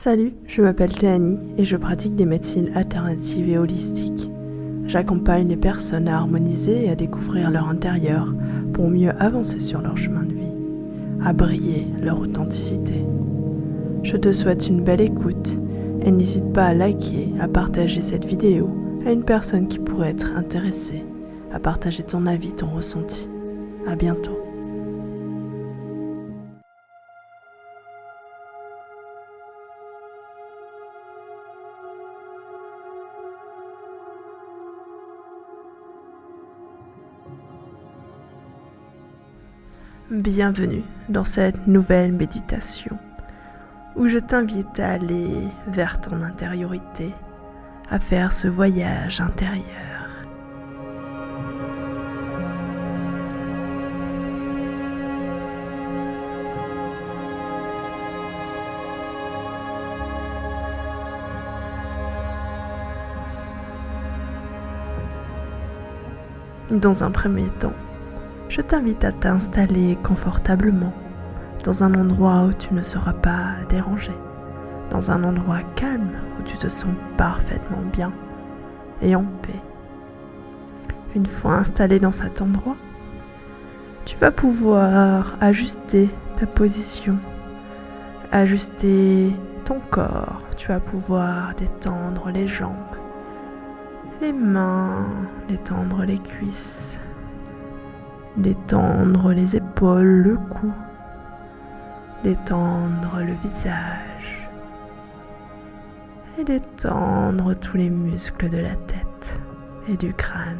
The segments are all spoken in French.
Salut, je m'appelle Théanie et je pratique des médecines alternatives et holistiques. J'accompagne les personnes à harmoniser et à découvrir leur intérieur pour mieux avancer sur leur chemin de vie, à briller leur authenticité. Je te souhaite une belle écoute et n'hésite pas à liker, à partager cette vidéo à une personne qui pourrait être intéressée, à partager ton avis, ton ressenti. À bientôt. Bienvenue dans cette nouvelle méditation où je t'invite à aller vers ton intériorité, à faire ce voyage intérieur. Dans un premier temps, je t'invite à t'installer confortablement dans un endroit où tu ne seras pas dérangé, dans un endroit calme où tu te sens parfaitement bien et en paix. Une fois installé dans cet endroit, tu vas pouvoir ajuster ta position, ajuster ton corps. Tu vas pouvoir détendre les jambes, les mains, détendre les cuisses, détendre les épaules, le cou, détendre le visage et détendre tous les muscles de la tête et du crâne.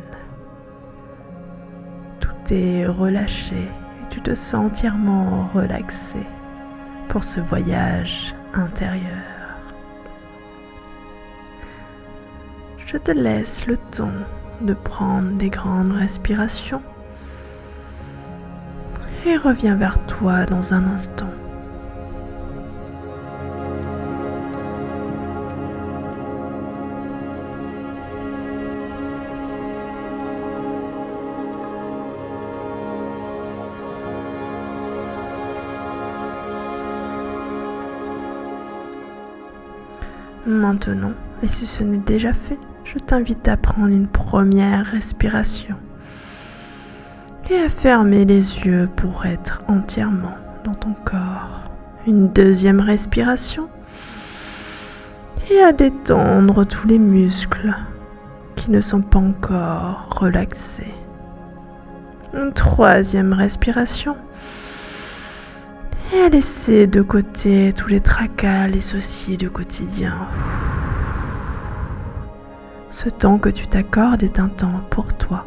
Tout est relâché et tu te sens entièrement relaxé pour ce voyage intérieur. Je te laisse le temps de prendre des grandes respirations et reviens vers toi dans un instant. Maintenant, et si ce n'est déjà fait, je t'invite à prendre une première respiration et à fermer les yeux pour être entièrement dans ton corps. Une deuxième respiration et à détendre tous les muscles qui ne sont pas encore relaxés. Une troisième respiration et à laisser de côté tous les tracas, les soucis du quotidien. Ce temps que tu t'accordes est un temps pour toi.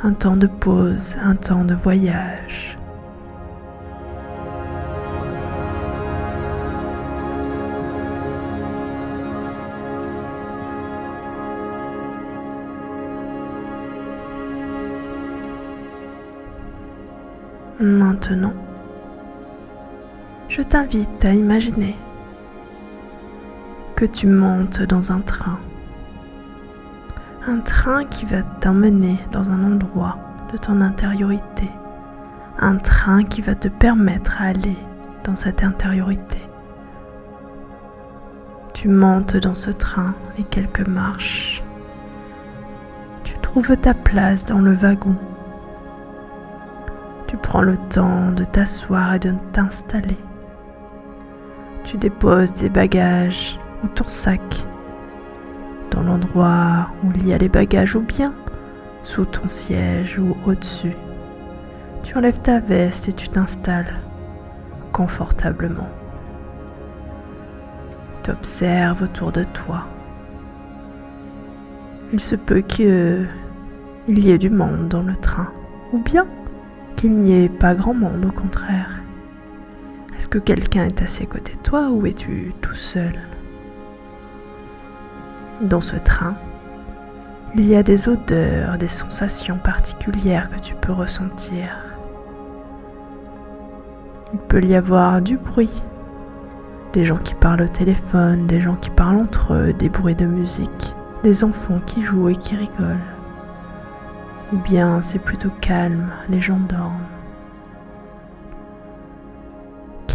Un temps de pause, un temps de voyage. Maintenant, je t'invite à imaginer que tu montes dans un train. Un train qui va t'emmener dans un endroit de ton intériorité. Un train qui va te permettre d'aller dans cette intériorité. Tu montes dans ce train les quelques marches. Tu trouves ta place dans le wagon. Tu prends le temps de t'asseoir et de t'installer. Tu déposes tes bagages ou ton sac dans l'endroit où il y a les bagages ou bien sous ton siège ou au-dessus. Tu enlèves ta veste et tu t'installes confortablement. Tu observes autour de toi. Il se peut qu'il y ait du monde dans le train ou bien qu'il n'y ait pas grand monde, au contraire. Est-ce que quelqu'un est assis à côté de toi ou es-tu tout seul ? Dans ce train, il y a des odeurs, des sensations particulières que tu peux ressentir. Il peut y avoir du bruit, des gens qui parlent au téléphone, des gens qui parlent entre eux, des bruits de musique, des enfants qui jouent et qui rigolent. Ou bien c'est plutôt calme, les gens dorment.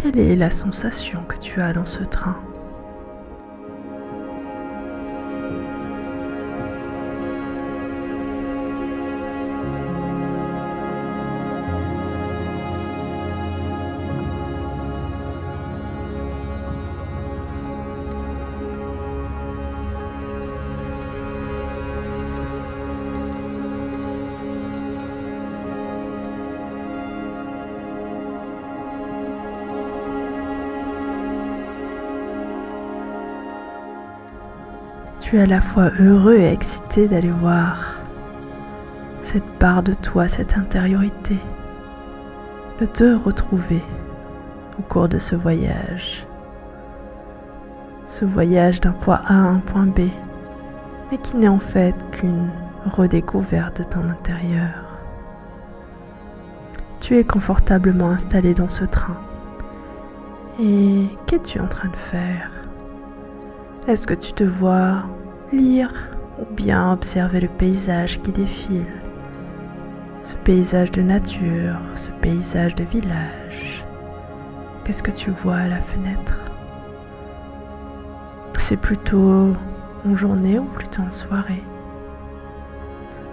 Quelle est la sensation que tu as dans ce train ? Tu es à la fois heureux et excité d'aller voir cette part de toi, cette intériorité, de te retrouver au cours de ce voyage d'un point A à un point B, mais qui n'est en fait qu'une redécouverte de ton intérieur. Tu es confortablement installé dans ce train. Et qu'es-tu en train de faire ? Est-ce que tu te vois lire ou bien observer le paysage qui défile ? Ce paysage de nature, ce paysage de village. Qu'est-ce que tu vois à la fenêtre ? C'est plutôt en journée ou plutôt en soirée ?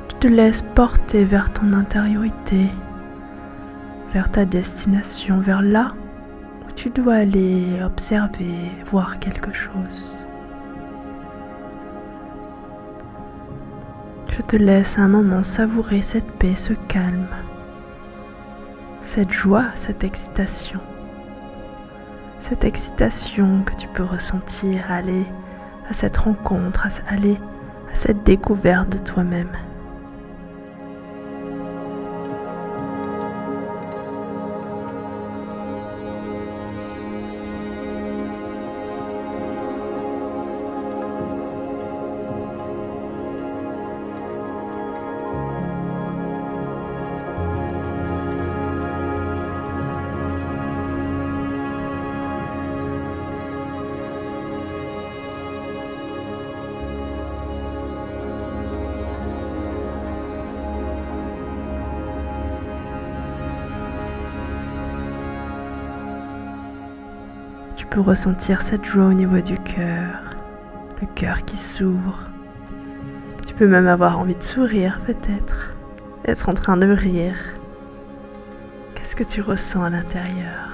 Tu te laisses porter vers ton intériorité, vers ta destination, vers là où tu dois aller observer, voir quelque chose. Je te laisse un moment savourer cette paix, ce calme, cette joie, cette excitation que tu peux ressentir, aller à cette rencontre, aller à cette découverte de toi-même. Tu peux ressentir cette joie au niveau du cœur, le cœur qui s'ouvre. Tu peux même avoir envie de sourire peut-être, être en train de rire. Qu'est-ce que tu ressens à l'intérieur ?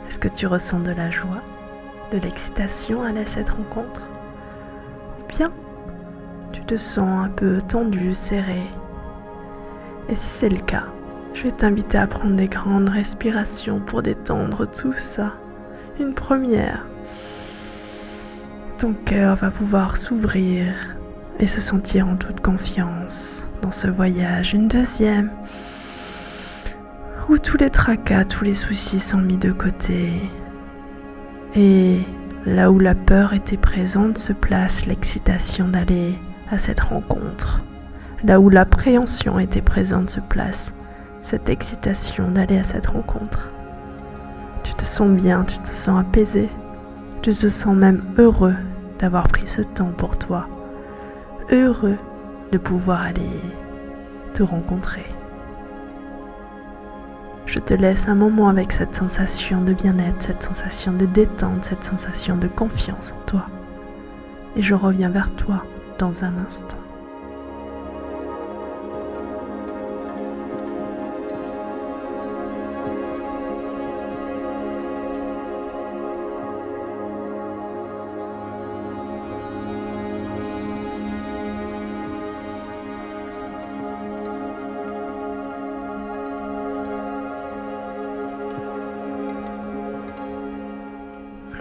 Est-ce que tu ressens de la joie, de l'excitation à aller à cette rencontre ? Ou bien tu te sens un peu tendu, serré ? Et si c'est le cas, je vais t'inviter à prendre des grandes respirations pour détendre tout ça. Une première. Ton cœur va pouvoir s'ouvrir et se sentir en toute confiance dans ce voyage. Une deuxième, où tous les tracas, tous les soucis sont mis de côté. Et là où la peur était présente se place l'excitation d'aller à cette rencontre. Là où l'appréhension était présente se place cette excitation d'aller à cette rencontre. Tu te sens bien, tu te sens apaisé, tu te sens même heureux d'avoir pris ce temps pour toi, heureux de pouvoir aller te rencontrer. Je te laisse un moment avec cette sensation de bien-être, cette sensation de détente, cette sensation de confiance en toi. Et je reviens vers toi dans un instant.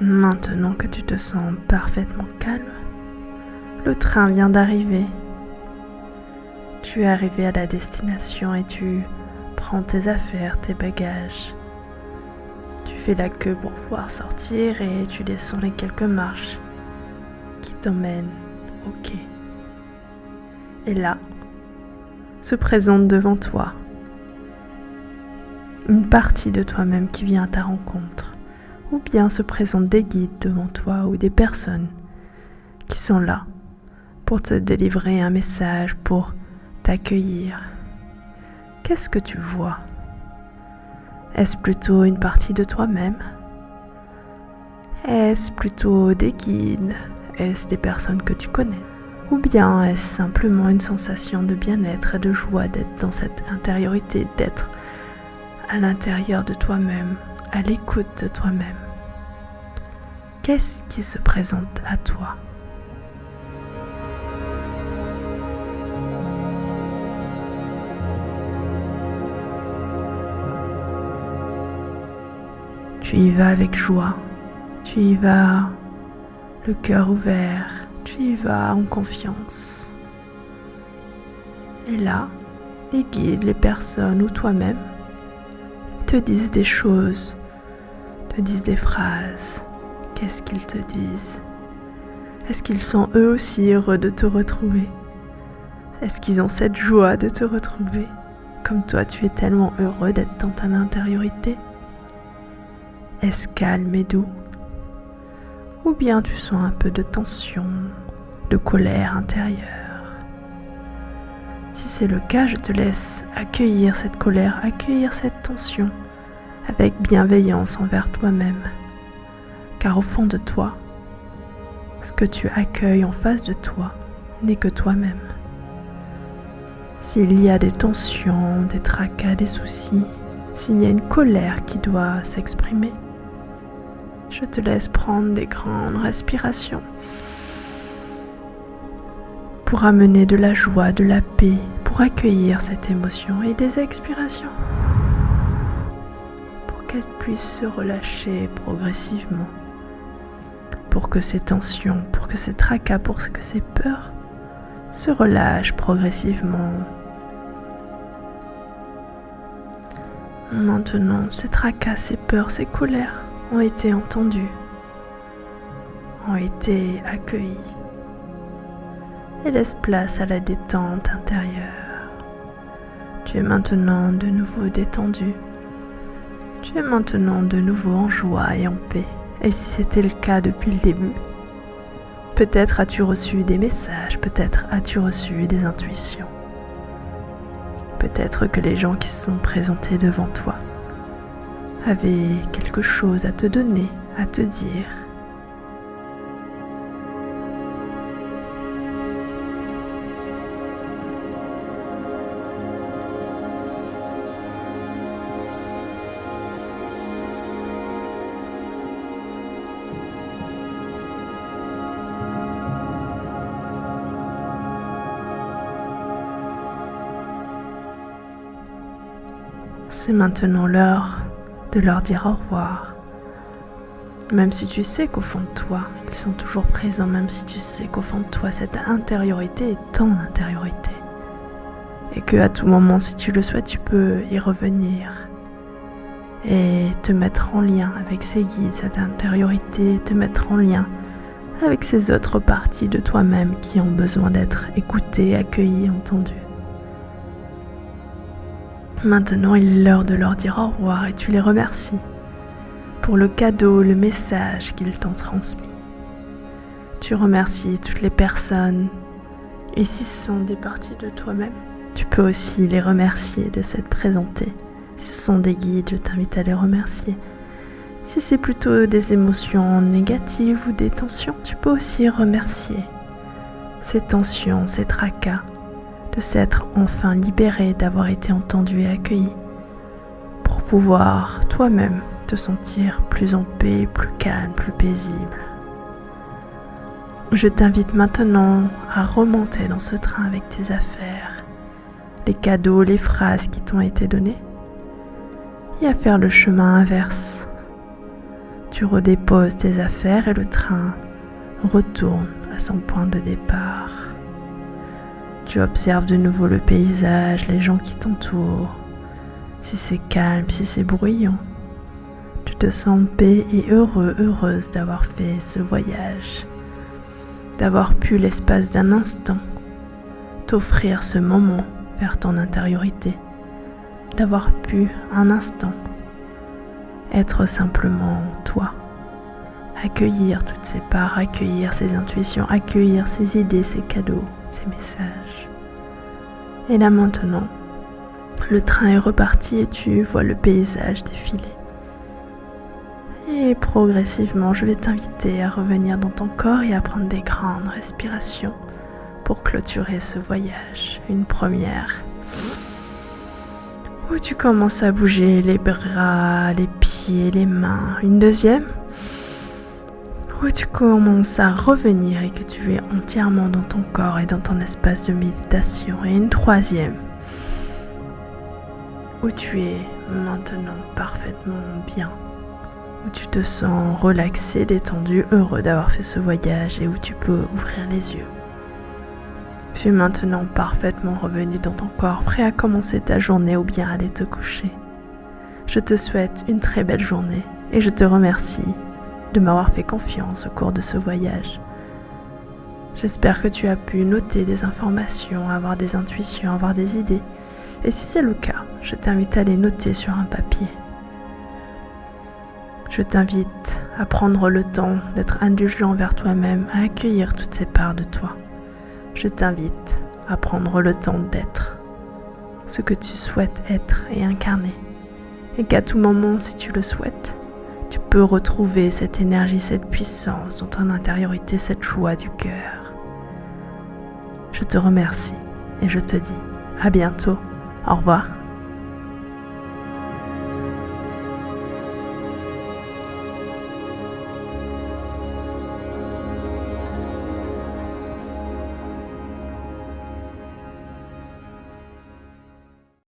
Maintenant que tu te sens parfaitement calme, le train vient d'arriver. Tu es arrivé à la destination et tu prends tes affaires, tes bagages. Tu fais la queue pour pouvoir sortir et tu descends les quelques marches qui t'emmènent au quai. Et là, se présente devant toi une partie de toi-même qui vient à ta rencontre. Ou bien se présentent des guides devant toi ou des personnes qui sont là pour te délivrer un message, pour t'accueillir. Qu'est-ce que tu vois ? Est-ce plutôt une partie de toi-même? Est-ce plutôt des guides? Est-ce des personnes que tu connais? Ou bien est-ce simplement une sensation de bien-être et de joie d'être dans cette intériorité, d'être à l'intérieur de toi-même, à l'écoute de toi-même? Qu'est-ce qui se présente à toi? Tu y vas avec joie, tu y vas le cœur ouvert, tu y vas en confiance. Et là, les guides, les personnes ou toi-même te disent des choses, te disent des phrases. Qu'est-ce qu'ils te disent? Est-ce qu'ils sont eux aussi heureux de te retrouver? Est-ce qu'ils ont cette joie de te retrouver? Comme toi, tu es tellement heureux d'être dans ta intériorité? Est-ce calme et doux? Ou bien tu sens un peu de tension, de colère intérieure? Si c'est le cas, je te laisse accueillir cette colère, accueillir cette tension avec bienveillance envers toi-même. Car au fond de toi, ce que tu accueilles en face de toi n'est que toi-même. S'il y a des tensions, des tracas, des soucis, s'il y a une colère qui doit s'exprimer, je te laisse prendre des grandes respirations pour amener de la joie, de la paix, pour accueillir cette émotion, et des expirations pour qu'elle puisse se relâcher progressivement, pour que ces tensions, pour que ces tracas, pour que ces peurs se relâchent progressivement. Maintenant, ces tracas, ces peurs, ces colères ont été entendus, ont été accueillis, et laisse place à la détente intérieure. Tu es maintenant de nouveau détendu, tu es maintenant de nouveau en joie et en paix. Et si c'était le cas depuis le début, peut-être as-tu reçu des messages, peut-être as-tu reçu des intuitions, peut-être que les gens qui se sont présentés devant toi avaient quelque chose à te donner, à te dire. C'est maintenant l'heure de leur dire au revoir. Même si tu sais qu'au fond de toi, ils sont toujours présents, même si tu sais qu'au fond de toi, cette intériorité est ton intériorité. Et qu'à tout moment, si tu le souhaites, tu peux y revenir et te mettre en lien avec ces guides, cette intériorité, te mettre en lien avec ces autres parties de toi-même qui ont besoin d'être écoutées, accueillies, entendues. Maintenant, il est l'heure de leur dire au revoir et tu les remercies pour le cadeau, le message qu'ils t'ont transmis. Tu remercies toutes les personnes, et si ce sont des parties de toi-même, tu peux aussi les remercier de s'être présentés. Si ce sont des guides, je t'invite à les remercier. Si c'est plutôt des émotions négatives ou des tensions, tu peux aussi remercier ces tensions, ces tracas, de s'être enfin libéré, d'avoir été entendu et accueilli, pour pouvoir toi-même te sentir plus en paix, plus calme, plus paisible. Je t'invite maintenant à remonter dans ce train avec tes affaires, les cadeaux, les phrases qui t'ont été données, et à faire le chemin inverse. Tu redéposes tes affaires et le train retourne à son point de départ. Tu observes de nouveau le paysage, les gens qui t'entourent. Si c'est calme, si c'est bruyant, tu te sens en paix et heureux, heureuse d'avoir fait ce voyage, d'avoir pu l'espace d'un instant t'offrir ce moment vers ton intériorité, d'avoir pu un instant être simplement toi, accueillir toutes ces parts, accueillir ces intuitions, accueillir ces idées, ces cadeaux, ces messages. Et là maintenant, Le train est reparti et tu vois le paysage défiler. Et progressivement, je vais t'inviter à revenir dans ton corps et à prendre des grandes respirations pour clôturer ce voyage. Une première, où tu commences à bouger les bras, les pieds, les mains. Une deuxième, où tu commences à revenir et que tu es entièrement dans ton corps et dans ton espace de méditation. Et une troisième, où tu es maintenant parfaitement bien, où tu te sens relaxé, détendu, heureux d'avoir fait ce voyage et où tu peux ouvrir les yeux. Tu es maintenant parfaitement revenu dans ton corps, prêt à commencer ta journée ou bien aller te coucher. Je te souhaite une très belle journée et je te remercie de m'avoir fait confiance au cours de ce voyage. J'espère que tu as pu noter des informations, avoir des intuitions, avoir des idées. Et si c'est le cas, je t'invite à les noter sur un papier. Je t'invite à prendre le temps d'être indulgent envers toi-même, à accueillir toutes ces parts de toi. Je t'invite à prendre le temps d'être ce que tu souhaites être et incarner. Et qu'à tout moment, si tu le souhaites, tu peux retrouver cette énergie, cette puissance dans ton intériorité, cette joie du cœur. Je te remercie et je te dis à bientôt. Au revoir.